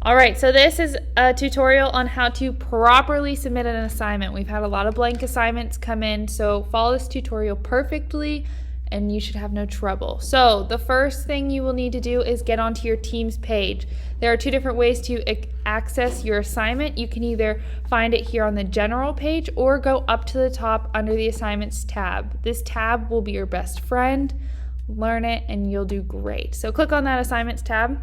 All right, so this is a tutorial on how to properly submit an assignment. We've had a lot of blank assignments come in, so follow this tutorial perfectly and you should have no trouble. So the first thing you will need to do is get onto your Teams page. There are two different ways to access your assignment. You can either find it here on the general page or go up to the top under the assignments tab. This tab will be your best friend. Learn it and you'll do great. So click on that assignments tab,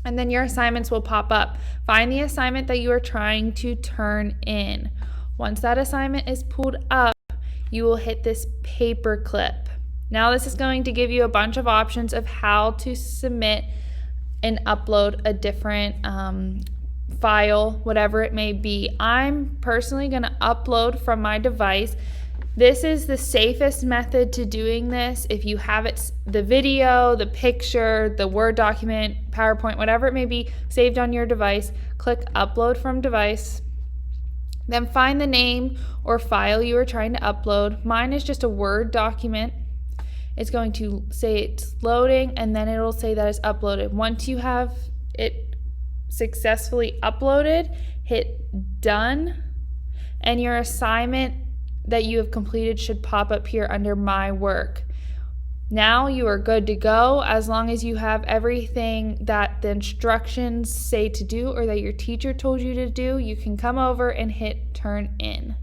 and then your assignments will pop up. Find the assignment that you are trying to turn in. Once that assignment is pulled up, you will hit this paper clip. Now this is going to give you a bunch of options of how to submit and upload a different file, whatever it may be. I'm personally going to upload from my device. This is the safest method to doing this. If you have it, the video, the picture, the Word document, PowerPoint, whatever it may be, saved on your device, click upload from device. Then find the name or file you are trying to upload. Mine is just a Word document. It's going to say it's loading, and then it'll say that it's uploaded. Once you have it successfully uploaded, hit done, and your assignment that you have completed should pop up here under my work. Now you are good to go. As long as you have everything that the instructions say to do or that your teacher told you to do, you can come over and hit turn in.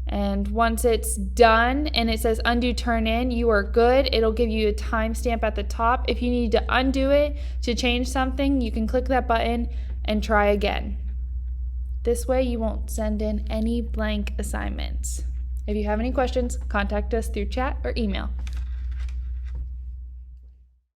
And once it's done and it says undo turn in, you are good. It'll give you a timestamp at the top. If you need to undo it to change something, you can click that button and try again. This way you won't send in any blank assignments. If you have any questions, contact us through chat or email.